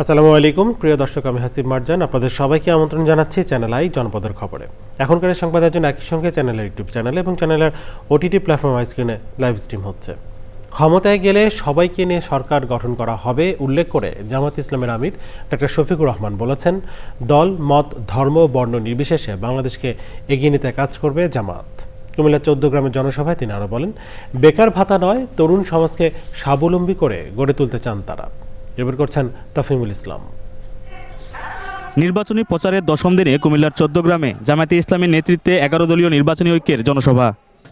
আসসালামু আলাইকুম প্রিয় দর্শক, আমি হাসিব মারজান আপনাদের সবাইকে আমন্ত্রণ জানাচ্ছি চ্যানেল আই জনপদের খবরে। এখনকার সংবাদের জন্য একই সঙ্গে চ্যানেলের ইউটিউব চ্যানেলে এবং চ্যানেলের ওটিটি প্ল্যাটফর্ম স্ক্রিনে লাইভ স্ট্রিম হচ্ছে। ক্ষমতায় গেলে সবাইকে নিয়ে সরকার গঠন করা হবে উল্লেখ করে জামাত ইসলামের আমির ডক্টর শফিকুর রহমান বলেছেন, দল, মত, ধর্ম, বর্ণ নির্বিশেষে বাংলাদেশকে এগিয়ে নিতে কাজ করবে জামাত। কুমিল্লার 14 গ্রামের জনসভায় তিনি আরও বলেন, বেকার ভাতা নয়, তরুণ সমাজকে স্বাবলম্বী করে গড়ে তুলতে চান তারা। রিপোর্ট করছেন তফিমুল ইসলাম। নির্বাচনী প্রচারের দশম দিনে কুমিল্লার 14 গ্রামে জামায়াতে ইসলামের নেতৃত্বে 11 দলীয় নির্বাচনী ঐক্যের জনসভা।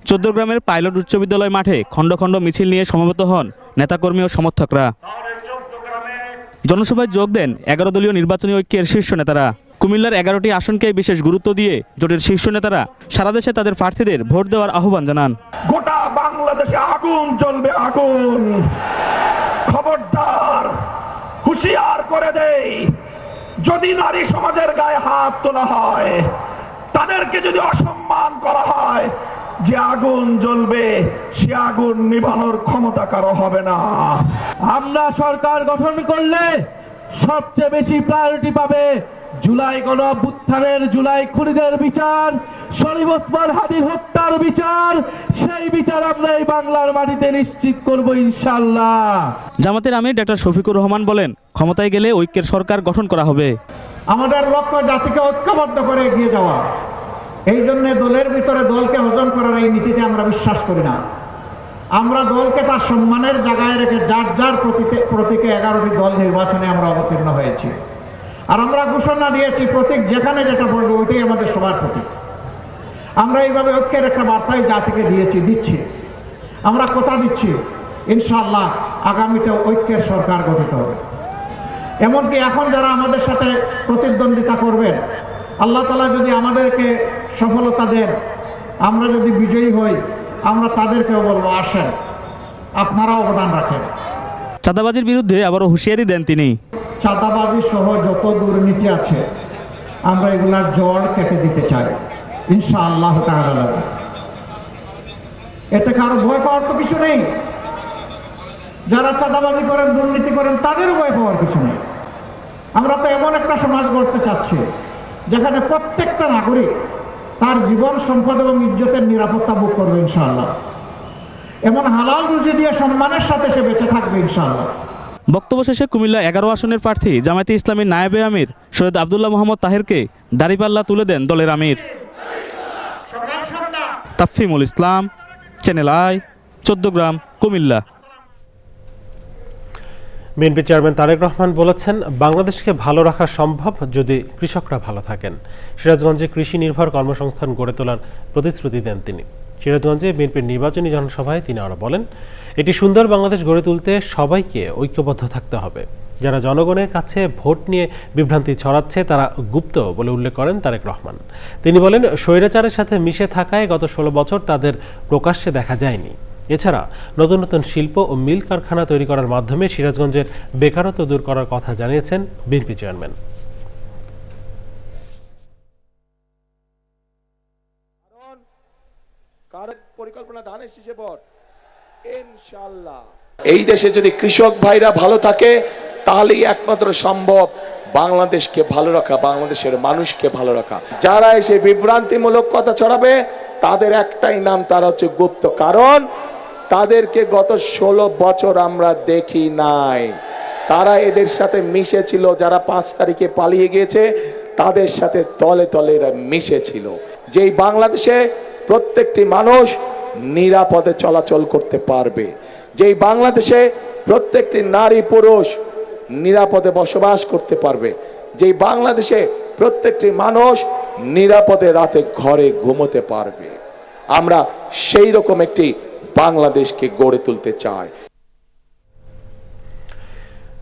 14 গ্রামের পাইলট উচ্চ বিদ্যালয় মাঠে খণ্ড খণ্ড মিছিল নিয়ে সমবেত হন নেতাকর্মী ও সমর্থকরা। জনসভায় যোগ দেন 11 দলীয় নির্বাচনী ঐক্যের শীর্ষ নেতারা। কুমিল্লার 11টি আসনকে বিশেষ গুরুত্ব দিয়ে জোটের শীর্ষ নেতারা সারা দেশে তাদের প্রার্থীদের ভোট দেওয়ার আহ্বান জানান। গোটা বাংলাদেশে আগুন জ্বলবে, আগুন। খবরদার, হুঁশিয়ার করে দেই, যদি নারী সমাজের গায়ে হাত তোলা হয়, তাদেরকে যদি অসম্মান করা হয়, যে আগুন জ্বলবে সে আগুন নিভানোর ক্ষমতা কারো হবে না। আমরা সরকার গঠন করলে সবচেয়ে বেশি প্রায়োরিটি পাবে জুলাই গণঅভ্যুত্থানের জুলাই খুনিদের বিচার, শরীফ ওসমান হাদির হত্যার বিচার। সেই বিচার আমরা এই বাংলার মাটিতে নিশ্চিত করব ইনশাআল্লাহ। জামাতের আমির ডক্টর শফিকুর রহমান বলেন, ক্ষমতায় গেলে ঐক্যের সরকার গঠন করা হবে। আমাদের লক্ষ্য জাতিকে ঐক্যবদ্ধ করে এগিয়ে যাওয়া। এই জন্য দলের ভিতরে দলকে হজম করার এই নীতিতে আমরা বিশ্বাস করি না। আমরা দলকে তার সম্মানের জায়গায় রেখে যার যার প্রতীকে 11টি দল নির্বাচনে আমরা অবতীর্ণ হয়েছি। আর আমরা ঘোষণা দিয়েছি, প্রতীক যেখানে যেটা পড়বে ওইটাই আমাদের সবার প্রতীক। আমরা এইভাবে ঐক্যের একটা বার্তাই জাতিকে দিচ্ছি। আমরা কথা দিচ্ছি, ইনশাআল্লাহ আগামীতে ঐক্যের সরকার গঠিত হবে। এমনকি এখন যারা আমাদের সাথে প্রতিদ্বন্দ্বিতা করবেন, আল্লাহ তাআলা যদি আমাদেরকে সফলতা দেন, আমরা যদি বিজয়ী হই, আমরা তাদেরকেও বলবো, আসেন আপনারা অবদান রাখেন। চাঁদাবাজির বিরুদ্ধে আবারও হুঁশিয়ারি দেন তিনি। চাঁদাবাজি সহ যত দুর্নীতি আছে আমরা এগুলার জড় কেটে দিতে চাই ইনশাআল্লাহ তাআলা। এতে কারো ভয় পাওয়ার তো কিছু নেই। যারা চাঁদাবাজি করেন, দুর্নীতি করেন, তাদের ভয় পাওয়ার কিছু নেই। আমরা তো এমন একটা সমাজ গড়তে চাচ্ছি যেখানে প্রত্যেকটা নাগরিক তার জীবন, সম্পদ এবং ইজ্জতের নিরাপত্তা ভোগ করবে ইনশাআল্লাহ। এমন হালাল রুজি দিয়ে সম্মানের সাথে সে বেঁচে থাকবে ইনশাআল্লাহ। বক্তব্য শেষে কুমিল্লা 11 আসনের প্রার্থী জামায়াতে ইসলামের নায়েবে আমির সৈয়দ আব্দুল্লাহ মোহাম্মদ তাহেরকে দাড়িপাল্লা তুলে দেন দলের আমির। তাফিমুল ইসলাম, চ্যানেল আই, 14 গ্রাম, কুমিল্লা। বিএনপি চেয়ারম্যান তারেক রহমান বলেছেন, বাংলাদেশকে ভালো রাখা সম্ভব যদি কৃষকরা ভালো থাকেন। সিরাজগঞ্জে কৃষি নির্ভর কর্মসংস্থান গড়ে তোলার প্রতিশ্রুতি দেন তিনি। সিরাজগঞ্জে বিএনপির নির্বাচনী জনসভায় তিনি আরও বলেন, এটি সুন্দর বাংলাদেশ গড়ে তুলতে সবাইকে ঐক্যবদ্ধ থাকতে হবে। যারা জনগণের কাছে ভোট নিয়ে বিভ্রান্তি ছড়াচ্ছে তারা গুপ্ত বলে উল্লেখ করেন তারেক রহমান। তিনি বলেন, স্বৈরাচারের সাথে মিশে থাকায় গত 16 বছর তাদের প্রকাশ্যে দেখা যায়নি। এছাড়া নতুন নতুন শিল্প ও মিল কারখানা তৈরি করার মাধ্যমে সিরাজগঞ্জের বেকারত্ব দূর করার কথা জানিয়েছেন বিএনপি চেয়ারম্যান। এই দেশে যদি কৃষক ভাইরা ভালো থাকে, তাহলেই একমাত্র সম্ভব বাংলাদেশকে ভালো রাখা, বাংলাদেশের মানুষকে ভালো রাখা। যারা এসে বিভ্রান্তিমূলক কথা ছড়াবে তাদের একটাই নাম, তারা হচ্ছে গুপ্ত। কারণ তাদেরকে গত 16 বছর আমরা দেখি নাই। তারা এদের সাথে মিশেছিল, যারা 5 তারিখে পালিয়ে গিয়েছে তাদের সাথে তলে তলে এরা মিশেছিল। যেই বাংলাদেশে প্রত্যেকটি মানুষ নিরাপদে চলাচল করতে পারবে, যেই বাংলাদেশে প্রত্যেকটি নারী পুরুষ নিরাপদে বসবাস করতে পারবে, যেই বাংলাদেশে প্রত্যেকটি মানুষ নিরাপদে রাতে ঘরে ঘুমোতে পারবে, আমরা সেই রকম একটি বাংলাদেশকে গড়ে তুলতে চাই।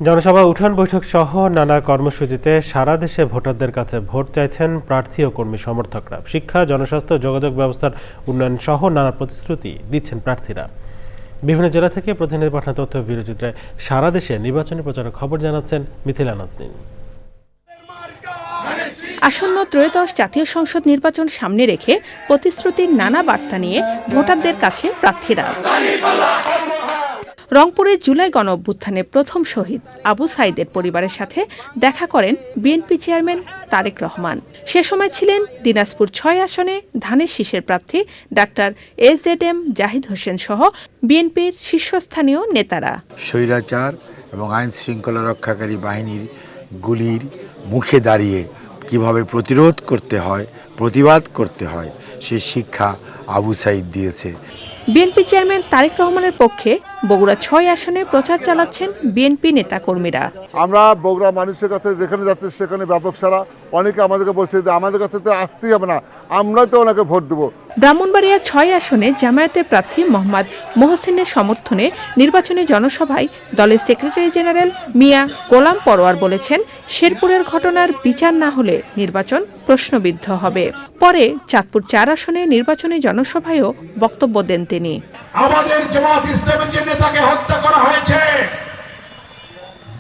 জনসভা, উঠান বৈঠক সহ নানা কর্মসূচিতে সারা দেশে ভোটারদের কাছে ভোট চাইছেন প্রার্থী ও কর্মী সমর্থকরা। শিক্ষা, জনস্বাস্থ্য, যোগাযোগ ব্যবস্থার উন্নয়ন সহ নানা প্রতিশ্রুতি দিচ্ছেন প্রার্থীরা। বিভিন্ন জেলা থেকে প্রতিনিধি পাঠানো তথ্য ভিডিওচিত্রে সারা দেশে নির্বাচনী প্রচারের খবর জানাচ্ছেন মিথিলা নাজনীন। আসন্ন ত্রয়োদশ জাতীয় সংসদ নির্বাচন সামনে রেখে প্রতিশ্রুতির নানা বার্তা নিয়ে ভোটারদের কাছে প্রার্থীরা। রংপুরের জুলাই গণ অভ্যুত্থানে প্রথম শহীদ আবু সাইদের পরিবারের সাথে দেখা করেন বিএনপি চেয়ারম্যান তারেক রহমান। সে সময় ছিলেন দিনাজপুর ৬ আসনে ধানের শীষের প্রার্থী ডাক্তার এজেডএম জাহিদ হোসেন সহ বিএনপির শীর্ষস্থানীয় নেতারা। স্বৈরাচার এবং আইন শৃঙ্খলা রক্ষাকারী বাহিনীর গুলির মুখে দাঁড়িয়ে কিভাবে প্রতিরোধ করতে হয়, প্রতিবাদ করতে হয়, সে শিক্ষা আবু সাইদ দিয়েছে। বিএনপি চেয়ারম্যান তারেক রহমানের পক্ষে বগুড়া ৬ আসনে প্রচার চালাচ্ছেন বিএনপি নেতাকর্মীরা। আমরা বগুড়া মানুষের কাছে যেখানে যাচ্ছি সেখানে ব্যাপক সারা। অনেকে আমাদেরকে বলছে যে আমাদের কাছে তো আসতেই হবে না, আমরা তো ওনাকে ভোট দেবো। ব্রাহ্মণবাড়িয়া ৬ আসনে জামায়াতের প্রার্থী মোহাম্মদ মোহসিনের সমর্থনে নির্বাচনী জনসভায় দলের সেক্রেটারি জেনারেল মিয়া গোলাম পরোয়ার বলেছেন, শেরপুরের ঘটনার বিচার না হলে নির্বাচন প্রশ্নবিদ্ধ হবে। পরে চাঁদপুর ৪ আসনে নির্বাচনী জনসভায়ও বক্তব্য দেন তিনি। আমাদের জামাত ইসলামের যে নেতাকে হত্যা করা হয়েছে,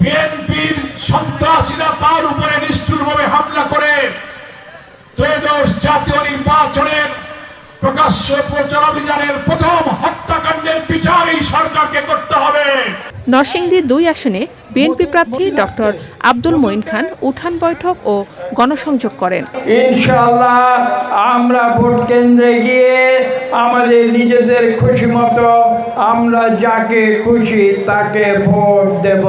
বিএনপির সন্ত্রাসীরা তার উপরে নিষ্ঠুরভাবে হামলা করে ত্রয়োদশ জাতীয় নির্বাচনের প্রকাশ্য প্রচার অভিযানের প্রথম হত্যাকাণ্ডের বিচার এই সরকারকে করতে হবে। নরসিংদী ২ আসনে বিএনপি প্রার্থী ডক্টর আব্দুল মঈন খান উঠান বৈঠক ও গণসংযোগ করেন। ইনশাআল্লাহ আমরা ভোট কেন্দ্রে গিয়ে আমাদের নিজেদের খুশি মতো আমরা যাকে খুশি তাকে ভোট দেব।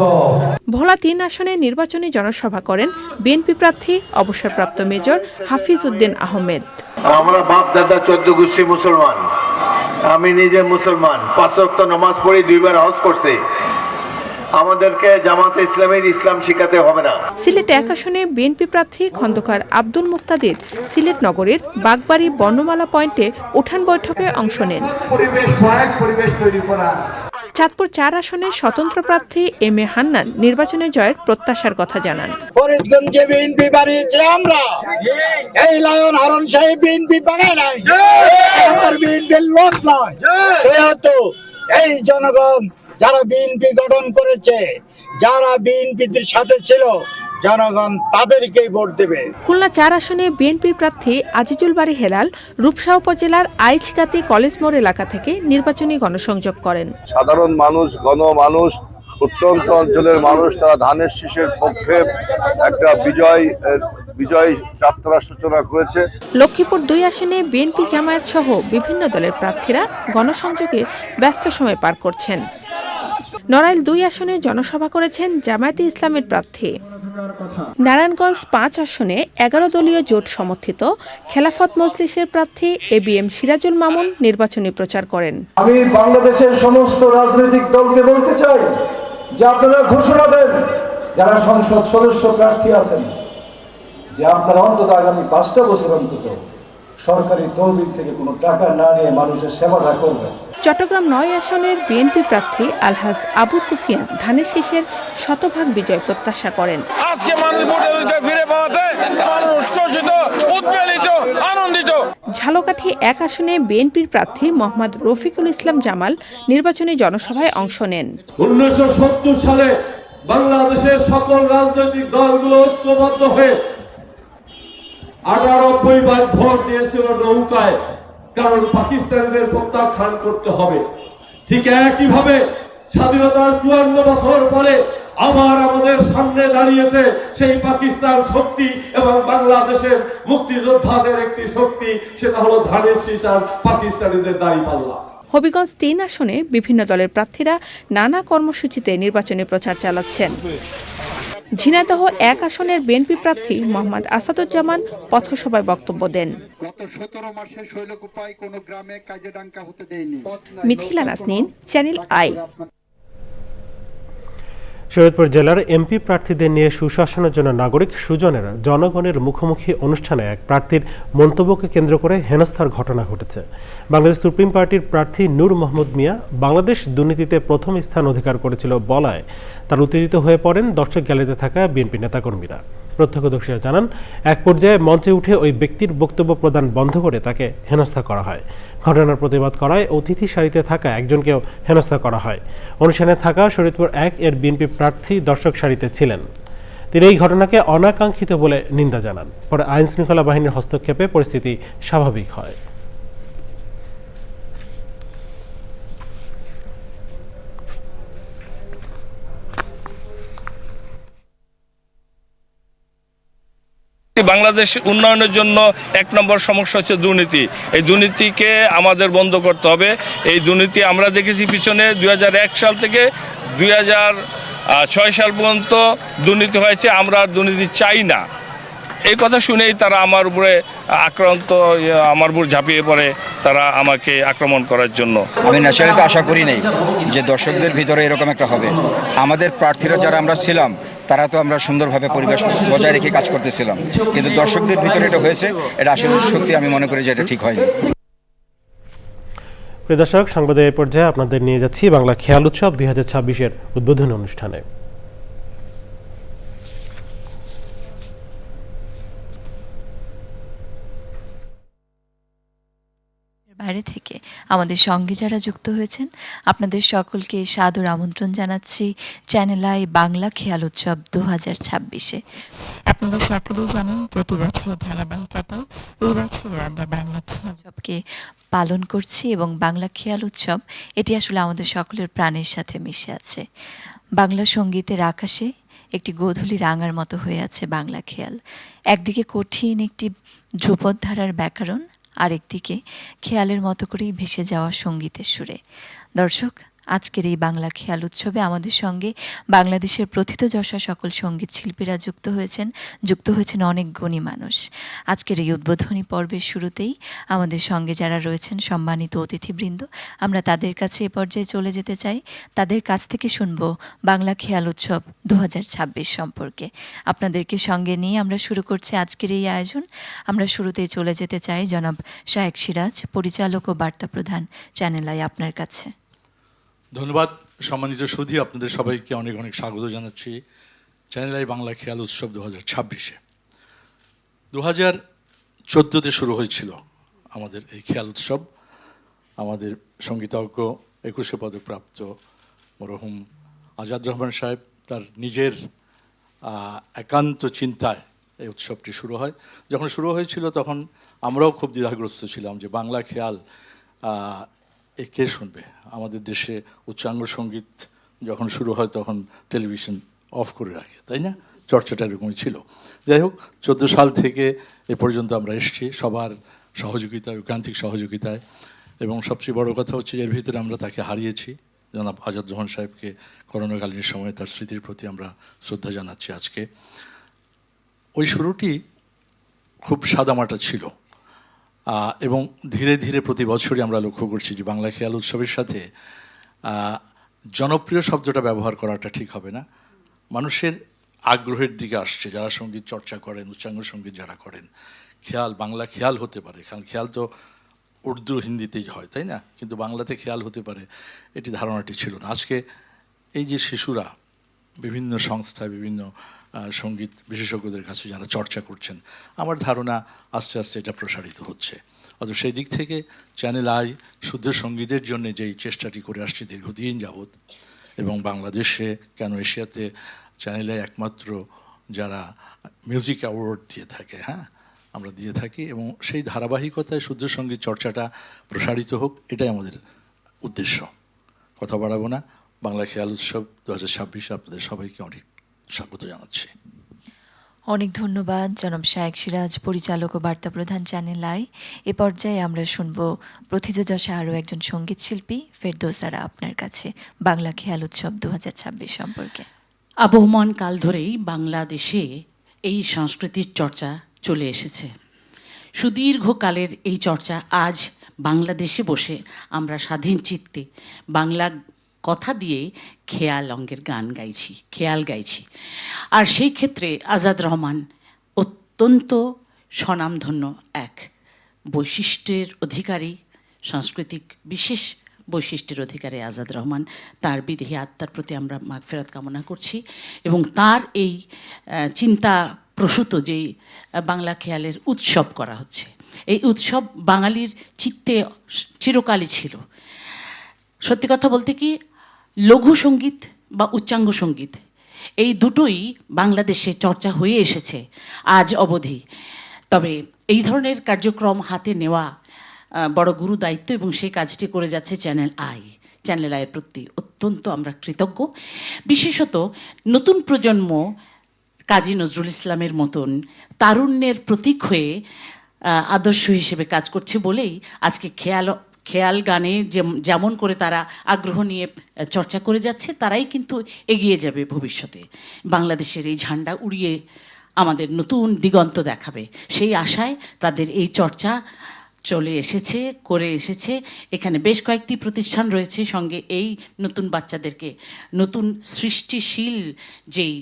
ভোলা ৩ আসনে নির্বাচনী জনসভা করেন বিএনপি প্রার্থী অবসরপ্রাপ্ত মেজর হাফিজ উদ্দিন আহমেদ। আমরা বাপ দাদা ১৪ গোষ্ঠী মুসলমান, আমি নিজে মুসলমান, ৫ ওয়াক্ত নামাজ পড়ি, ২ বার হজ করছি। আমাদেরকে জামাতে ইসলামের ইসলাম শিখাতে হবে না। সিলেট ১ আসনে বিএনপি প্রার্থী খন্দকার আব্দুল মুক্তাদির সিলেট নগরীর বাগবাড়ি বর্ণমালা পয়েন্টে উঠান বৈঠকে অংশ নেন। পরিবেশ তৈরি করা। চাঁদপুর ৪ আসনে স্বতন্ত্র প্রার্থী এম এ হান্নান নির্বাচনে জয়ের প্রত্যাশার কথা জানান। ফরিদগঞ্জে বিএনপি বাড়িয়েছে আমরা, এই লায়ন হারুন সাহেব বিএনপি বানায় নাই, আমার বিএনপির লোক নয়। সেহেতু এই জনগণ যারা বিএনপি গঠন করেছে, যারা বিএনপির সাথে ছিল, জনগণ তাদেরকেই ভোট দেবে। খুলনা ৪ আসনে বিএনপির প্রার্থী আজিজুল বারী হেলাল রূপসা উপজেলার আইচকাতি কলেজ মোড় এলাকা থেকে নির্বাচনী গণসংযোগ করেন। সাধারণ মানুষ, গণমানুষ, প্রত্যন্ত অঞ্চলের মানুষ তারা ধানের শীষের পক্ষে একটা বিজয় যাত্রার সূচনা করেছে। লক্ষ্মীপুর ২ আসনে বিএনপি জামায়াত সহ বিভিন্ন দলের প্রার্থীরা গণসংযোগে ব্যস্ত সময় পার করছেন। নড়াইল ২ আসনে জনসভা করেছেন জামায়াতে ইসলামের প্রার্থী। নারায়ণগঞ্জ ৫ আসনে ১১ দলীয় জোট সমর্থিত খেলাফত মজলিসের প্রার্থী এবিএম সিরাজুল মামুন নির্বাচনী প্রচার করেন। আমি বাংলাদেশের সমস্ত রাজনৈতিক দলকে বলতে চাই যে আপনারা ঘোষণা দেন, যারা সংসদ সদস্য প্রার্থী আছেন, যে আপনারা অন্তত আগামী ৫টা বছর অন্তত সরকারি তহবিল থেকে কোনো টাকা না নিয়ে মানুষের সেবাটা করবেন। চট্টগ্রাম ৯ আসনের বিএনপি প্রার্থী আলহাজ আবু সুফিয়ান ধানের শীষের শতভাগ বিজয় প্রত্যাশা করেন। আজকে মানুষ ভোটের ফিরে পাওয়াতে মানুষ উচ্ছ্বসিত, উদ্বেলিত, আনন্দিত। ঝালকাঠি ১ আসনে বিএনপির প্রার্থী মোহাম্মদ রফিকুল ইসলাম জামাল নির্বাচনী জনসভায় অংশ নেন। ১৯৭০ সালে বাংলাদেশের সকল রাজনৈতিক দলগুলো ঐক্যবদ্ধ হয়ে ৯৮ বার ভোট দিয়েছিল নৌকায়, কারণ পাকিস্তানিদের প্রত্যাখ্যান করতে হবে। ঠিক একইভাবে স্বাধীনতার ৫৪ বছর পরে আবার আমাদের সামনে দাঁড়িয়েছে সেই পাকিস্তান শক্তি এবং বাংলাদেশের মুক্তিযোদ্ধাদের একটি শক্তি, সেটা হলো ধানের শীষ আর পাকিস্তানিদের দাঁড়িপাল্লা। হবিগঞ্জ ৩ আসনে বিভিন্ন দলের প্রার্থীরা নানা কর্মসূচিতে নির্বাচনী প্রচার চালাচ্ছেন। ঝিনাইদহ ১ আসনের বিএনপি প্রার্থী মোহাম্মদ আসাদুজ্জামান পথসভায় বক্তব্য দেন। গত ১৭ মাসে শৈলকুপায় কোনো গ্রামে কাজে ডাঙ্কা হতে দেয়নি। Mithila Nazneen, channel I. শরীয়তপুর জেলার এমপি প্রার্থীদের নিয়ে সুশাসনের জন্য নাগরিক সুজনের জনগণের মুখোমুখি অনুষ্ঠানে এক প্রার্থীর মন্তব্যকে কেন্দ্র করে হেনস্থার ঘটনা ঘটেছে। বাংলাদেশ সুপ্রিম পার্টির প্রার্থী নূর মোহাম্মদ মিয়া বাংলাদেশ দুর্নীতিতে প্রথম স্থান অধিকার করেছিল বলায় তার উত্তেজিত হয়ে পড়েন দর্শক গ্যালারিতে থাকা বিএনপি নেতাকর্মীরা। প্রত্যক্ষদর্শীরা জানান, এক পর্যায়ে মঞ্চে উঠে ওই ব্যক্তির বক্তব্য প্রদান বন্ধ করে তাকে হেনস্থা করা হয়। ঘটনার প্রতিবাদ করায় অতিথি সারিতে থাকা একজনকেও হেনস্থা করা হয়। অনুষ্ঠানে থাকা শরীয়তপুর ১ এর বিএনপি প্রার্থী দর্শক সারিতে ছিলেন। তিনি এই ঘটনাকে অনাকাঙ্ক্ষিত বলে নিন্দা জানান। পরে আইন শৃঙ্খলা বাহিনীর হস্তক্ষেপে পরিস্থিতি স্বাভাবিক হয়। বাংলাদেশ উন্নয়নের জন্য ১ নম্বর সমস্যা হচ্ছে দুর্নীতি। এই দুর্নীতিকে আমাদের বন্ধ করতে হবে। এই দুর্নীতি আমরা দেখেছি পিছনে ২০০১ সাল থেকে ২০০৬ সাল পর্যন্ত দুর্নীতি হয়েছে। আমরা দুর্নীতি চাই না। এই কথা শুনেই তারা আমার উপরে আমার উপর ঝাঁপিয়ে পড়ে তারা আমাকে আক্রমণ করার জন্য। আমি ন্যাচারালি তো আশা করি নাই যে দর্শকদের ভিতরে এরকম একটা হবে। আমাদের প্রার্থীরা যারা আমরা ছিলাম তারা তো আমরা সুন্দরভাবে পরিবেশ বজায় রেখে কাজ করতেছিলাম, কিন্তু দর্শকদের ভিতরে এটা হয়েছে, এটা আসলে সত্যি আমি মনে করি যে এটা ঠিক হয়নি। প্রিয় দর্শক, সংবাদের এই পর্যায়ে আপনাদের নিয়ে যাচ্ছি বাংলা খেয়াল উৎসব 2026-এর উদ্বোধনী অনুষ্ঠানে। বাইরে থেকে আমাদের সঙ্গে যারা যুক্ত হয়েছেন আপনাদের সকলকে সাদর আমন্ত্রণ জানাচ্ছি চ্যানেল আই বাংলা খেয়াল উৎসব 2026-এ। আপনারা সকলেই জানেন প্রতি বছর ধারাবাহিকতা এই বছর আমরা বাংলা খেয়াল উৎসবকে পালন করছি এবং বাংলা খেয়াল উৎসব এটি আসলে আমাদের সকলের প্রাণের সাথে মিশে আছে। বাংলা সঙ্গীতের আকাশে একটি গোধূলি রাঙার মতো হয়ে আছে বাংলা খেয়াল। একদিকে কঠিন একটি ধ্রুপদ ধারার ব্যাকরণ, আরেকদিকে খেয়ালের মতো করেই ভেসে যাওয়া সঙ্গীতের সুরে। দর্শক, আজকের এই বাংলা খেয়াল উৎসবে আমাদের সঙ্গে বাংলাদেশের প্রথিতযশা সকল সঙ্গীত শিল্পীরা যুক্ত হয়েছেন অনেক গুণী মানুষ। আজকের এই উদ্বোধনী পর্বের শুরুতেই আমাদের সঙ্গে যারা রয়েছেন সম্মানিত অতিথিবৃন্দ, আমরা তাদের কাছে এ পর্যায়ে চলে যেতে চাই। তাদের কাছ থেকে শুনব বাংলা খেয়াল উৎসব 2026 সম্পর্কে। আপনাদেরকে সঙ্গে নিয়ে আমরা শুরু করছি আজকের এই আয়োজন। আমরা শুরুতেই চলে যেতে চাই জনাব শায়েক সিরাজ, পরিচালক ও বার্তা প্রধান, চ্যানেল আই, আপনার কাছে। ধন্যবাদ। সম্মানিত সুধী, আপনাদের সবাইকে অনেক অনেক স্বাগত জানাচ্ছি চ্যানেল আই বাংলা খেয়াল উৎসব 2026-এ। 2014-তে শুরু হয়েছিল আমাদের এই খেয়াল উৎসব। আমাদের সঙ্গীতজ্ঞ 21শে পদকপ্রাপ্ত মরহুম আজাদ রহমান সাহেব তার নিজের একান্ত চিন্তায় এই উৎসবটি শুরু হয়। যখন শুরু হয়েছিল তখন আমরাও খুব দ্বিধাগ্রস্ত ছিলাম যে বাংলা খেয়াল কে শুনবে। আমাদের দেশে উচ্চাঙ্গ সঙ্গীত যখন শুরু হয় তখন টেলিভিশন অফ করে রাখে, তাই না? চর্চাটা এরকমই ছিল। যাই হোক, 14 সাল থেকে এ পর্যন্ত আমরা এসেছি সবার সহযোগিতায়, ঐকান্তিক সহযোগিতায়, এবং সবচেয়ে বড় কথা হচ্ছে এর ভিতরে আমরা তাকে হারিয়েছি, জনাব আজাদ রহমান সাহেবকে। করোনাকালীন সময়ে তার স্মৃতির প্রতি আমরা শ্রদ্ধা জানাচ্ছি আজকে। ওই শুরুটি খুব সাদামাটা ছিল, এবং ধীরে ধীরে প্রতি বছরই আমরা লক্ষ্য করছি যে বাংলা খেয়াল উৎসবের সাথে জনপ্রিয় শব্দটা ব্যবহার করাটা ঠিক হবে না। মানুষের আগ্রহের দিকে আসছে, যারা সঙ্গীত চর্চা করেন, উচ্চাঙ্গ সঙ্গীত যারা করেন, খেয়াল বাংলা খেয়াল হতে পারে। কারণ খেয়াল তো উর্দু হিন্দিতেই হয়, তাই না? কিন্তু বাংলাতে খেয়াল হতে পারে, এটি ধারণাটি ছিল না। আজকে এই যে শিশুরা বিভিন্ন সংস্থায়, বিভিন্ন সঙ্গীত বিশেষজ্ঞদের কাছে যারা চর্চা করছেন, আমার ধারণা আস্তে আস্তে এটা প্রসারিত হচ্ছে। অথবা সেই দিক থেকে চ্যানেল আই শুদ্ধ সঙ্গীতের জন্য যেই চেষ্টাটি করে আসছে দীর্ঘদিন যাবৎ, এবং বাংলাদেশে কেন এশিয়াতে চ্যানেল আই একমাত্র যারা মিউজিক অ্যাওয়ার্ড দিয়ে থাকে, হ্যাঁ আমরা দিয়ে থাকি, এবং সেই ধারাবাহিকতায় শুদ্ধ সঙ্গীত চর্চাটা প্রসারিত হোক, এটাই আমাদের উদ্দেশ্য। কথা বাড়াবো না। বাংলা খেয়াল উৎসব 2026 আপনাদের সবাইকে অনেক স্বাগত জানাচ্ছি। অনেক ধন্যবাদ জনাব শায়েক সিরাজ, পরিচালক ও বার্তা প্রধান, চ্যানেল আই। এ পর্যায়ে আমরা শুনব প্রথিতযশা আরও একজন সঙ্গীত শিল্পী ফেরদৌস আরা, আপনার কাছে বাংলা খেয়াল উৎসব 2026 সম্পর্কে। আবহমান কাল ধরেই বাংলাদেশে এই সংস্কৃতির চর্চা চলে এসেছে। সুদীর্ঘকালের এই চর্চা আজ বাংলাদেশে বসে আমরা স্বাধীন চিত্তে বাংলা কথা দিয়ে খেয়াল অঙ্গের গান গাইছি, খেয়াল গাইছি। আর সেই ক্ষেত্রে আজাদ রহমান অত্যন্ত স্বনামধন্য এক বৈশিষ্ট্যের অধিকারী, সাংস্কৃতিক বিশেষ বৈশিষ্ট্যের অধিকারী আজাদ রহমান। তার বিদেহী আত্মার প্রতি আমরা মাগফিরাত কামনা করছি, এবং তার এই চিন্তা প্রসূত যেই বাংলা খেয়ালের উৎসব করা হচ্ছে, এই উৎসব বাঙালির চিত্তে চিরকালই ছিল। সত্যি কথা বলতে কি, লঘু সঙ্গীত বা উচ্চাঙ্গ সঙ্গীত এই দুটোই বাংলাদেশে চর্চা হয়ে এসেছে আজ অবধি। তবে এই ধরনের কার্যক্রম হাতে নেওয়া বড় গুরু দায়িত্ব, এবং সেই কাজটি করে যাচ্ছে চ্যানেল আই। চ্যানেল আইয়ের প্রতি অত্যন্ত আমরা কৃতজ্ঞ। বিশেষত নতুন প্রজন্ম কাজী নজরুল ইসলামের মতন তারুণ্যের প্রতীক হয়ে আদর্শ হিসেবে কাজ করছে বলেই আজকে খেয়াল গানে যেমন করে তারা আগ্রহ নিয়ে চর্চা করে যাচ্ছে, তারাই কিন্তু এগিয়ে যাবে ভবিষ্যতে। বাংলাদেশের এই ঝান্ডা উড়িয়ে আমাদের নতুন দিগন্ত দেখাবে, সেই আশায় তাদের এই চর্চা চলে এসেছে, করে এসেছে। এখানে বেশ কয়েকটি প্রতিষ্ঠান রয়েছে, সঙ্গে এই নতুন বাচ্চাদেরকে নতুন সৃষ্টিশীল যেই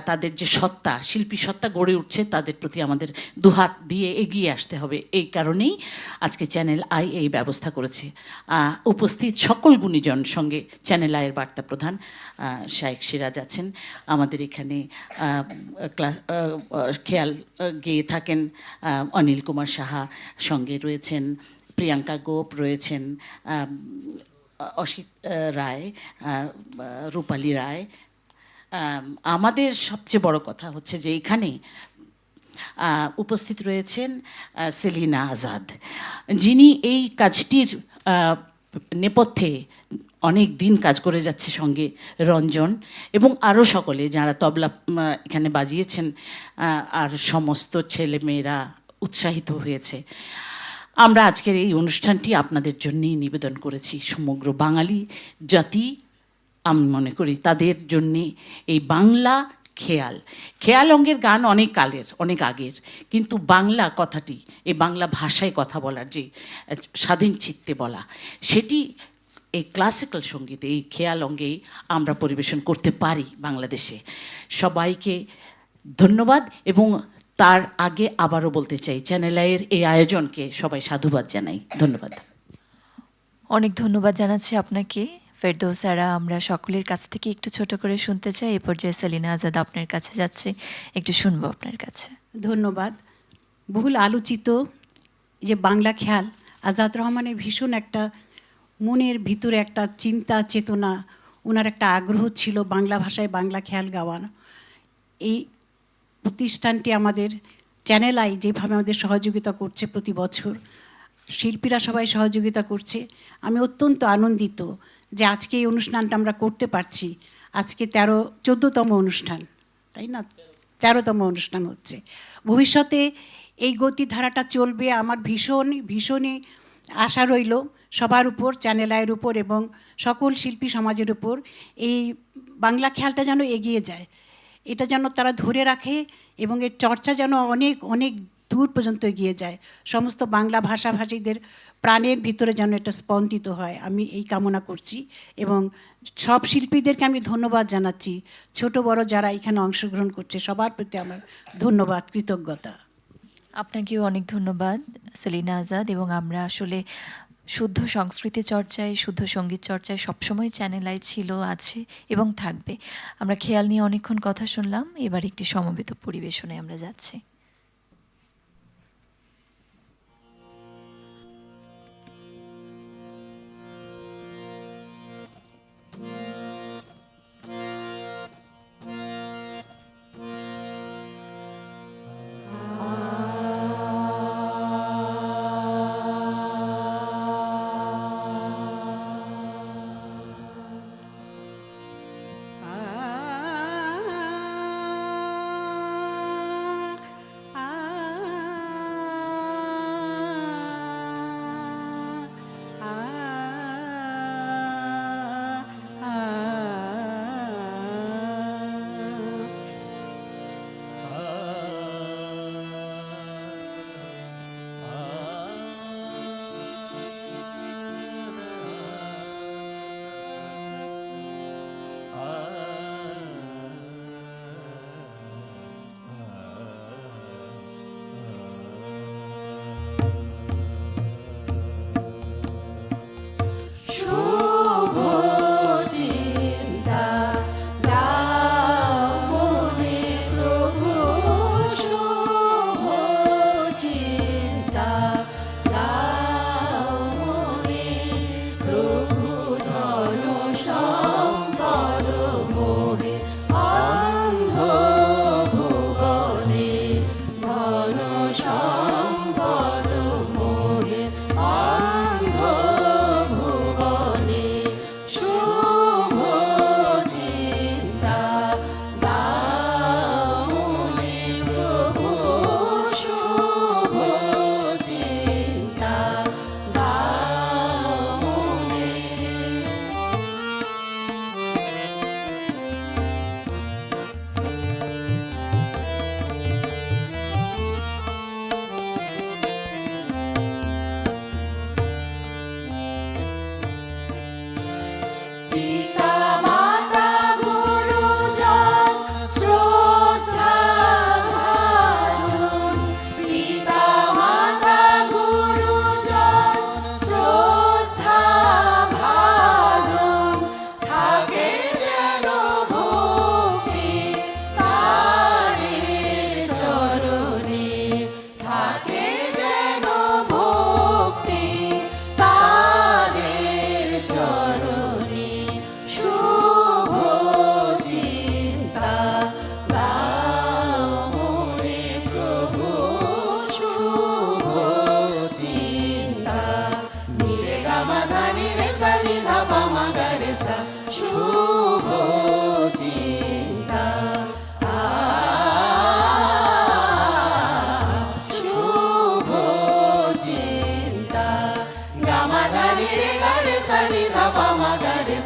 তাদের যে সত্তা, শিল্পী সত্তা গড়ে উঠছে, তাদের প্রতি আমাদের দুহাত দিয়ে এগিয়ে আসতে হবে। এই কারণেই আজকে চ্যানেল আই এই ব্যবস্থা করেছে। উপস্থিত সকল গুণীজন, সঙ্গে চ্যানেল আইয়ের বার্তা প্রধান শাইখ সিরাজ আছেন, আমাদের এখানে খেয়াল গেয়ে থাকেন অনিল কুমার সাহা, সঙ্গে রয়েছেন প্রিয়াঙ্কা গোপ, রয়েছেন অসিত রায়, রূপালী রায়। আমাদের সবচেয়ে বড় কথা হচ্ছে যে এখানে উপস্থিত রয়েছেন সেলিনা আজাদ, যিনি এই কাজটির নেপথ্যে অনেক দিন কাজ করে যাচ্ছে, সঙ্গে রঞ্জন এবং আরও সকলে যারা তবলা এখানে বাজিয়েছেন, আর সমস্ত ছেলেমেয়েরা উৎসাহিত হয়েছে। আমরা আজকের এই অনুষ্ঠানটি আপনাদের জন্যই নিবেদন করেছি। সমগ্র বাঙালি জাতি, আমি মনে করি তাদের জন্যে এই বাংলা খেয়াল অঙ্গের গান অনেক কালের, অনেক আগের, কিন্তু বাংলা কথাটি, এই বাংলা ভাষায় কথা বলার যে স্বাধীন চিত্তে বলা, সেটি এই ক্লাসিক্যাল সঙ্গীতে, এই খেয়াল অঙ্গেই আমরা পরিবেশন করতে পারি বাংলাদেশে। সবাইকে ধন্যবাদ, এবং তার আগে আবারও বলতে চাই, চ্যানেল আইয়ের এই আয়োজনকে সবাই সাধুবাদ জানাই। ধন্যবাদ। অনেক ধন্যবাদ জানাচ্ছি আপনাকে ফেরদৌসারা। আমরা সকলের কাছ থেকে একটু ছোট করে শুনতে চাই। এ পর্যায়ে সেলিনা আজাদ আপনার কাছে যাচ্ছে, একটু শুনবো আপনার কাছে। ধন্যবাদ। বহুল আলোচিত যে বাংলা খেয়াল, আজাদ রহমানের ভীষণ একটা মনের ভিতরে একটা চিন্তা চেতনা, ওনার একটা আগ্রহ ছিল বাংলা ভাষায় বাংলা খেয়াল গাওয়ানো। এই প্রতিষ্ঠানটি আমাদের চ্যানেল আই যেভাবে আমাদের সহযোগিতা করছে প্রতি বছর, শিল্পীরা সবাই সহযোগিতা করছে। আমি অত্যন্ত আনন্দিত যে আজকে এই অনুষ্ঠানটা আমরা করতে পারছি। আজকে 14তম অনুষ্ঠান, তাই না? 13তম অনুষ্ঠান হচ্ছে। ভবিষ্যতে এই গতিধারাটা চলবে, আমার ভীষণই আশা রইল সবার উপর, চ্যানেল আইয়ের উপর এবং সকল শিল্পী সমাজের উপর। এই বাংলা খেয়ালটা যেন এগিয়ে যায়, এটা যেন তারা ধরে রাখে এবং এর চর্চা যেন অনেক অনেক দূর পর্যন্ত এগিয়ে যায়। সমস্ত বাংলা ভাষাভাষীদের প্রাণের ভিতরে যেন এটা স্পন্দিত হয়, আমি এই কামনা করছি। এবং সব শিল্পীদেরকে আমি ধন্যবাদ জানাচ্ছি, ছোট বড় যারা এখানে অংশগ্রহণ করছে সবার প্রতি আমার ধন্যবাদ, কৃতজ্ঞতা। আপনাকেও অনেক ধন্যবাদ সেলিনা আজাদ। এবং আমরা আসলে শুদ্ধ সংস্কৃতি চর্চায়, শুদ্ধ সঙ্গীত চর্চায় সবসময় চ্যানেল আই ছিল, আছে এবং থাকবে। আমরা খেয়াল নিয়ে অনেকক্ষণ কথা শুনলাম, এবার একটি সমবেত পরিবেশনে আমরা যাচ্ছি।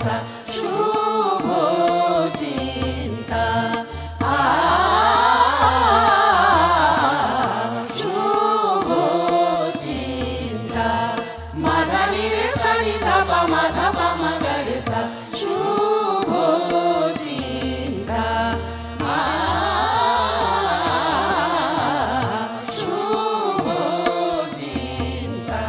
গারেসা শুভ চিন্তা শুভ চিন্তা মাধানি রে সানি ধাপা মাধা গারেসা শুভ চিন্তা শুভ চিন্তা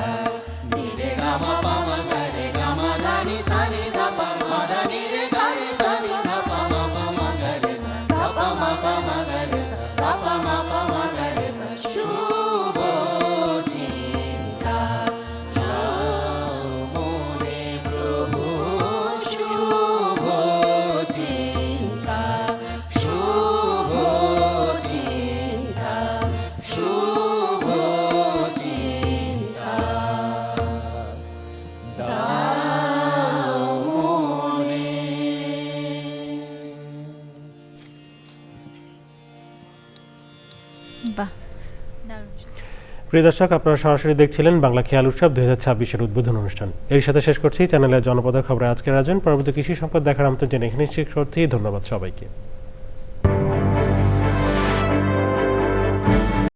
নিরে গামা পামা গারে গামা ধানি সানি ধাপা মাধানি রে সানি সানি ধাপা মা গারেসা ধাপা মা গারেসা ধাপা মা গারেসা শুভ চিন্তা মনে প্রভু শুভ চিন্তা শুভ চিন্তা শুভ চিন্তা দাও মনে। বাহ, দারুণ। প্রিয় দর্শক, আপনারা সরাসরি দেখছিলেন বাংলা খেয়াল উৎসব 2026-এর উদ্বোধন অনুষ্ঠান। এর সাথে শেষ করছি চ্যানেলের জনপদের খবরের আজকের আয়োজন। পরবর্তী কৃষি সম্পদ দেখার আমন্ত্রণ জেনে এখানে শেষ করছি। ধন্যবাদ সবাইকে।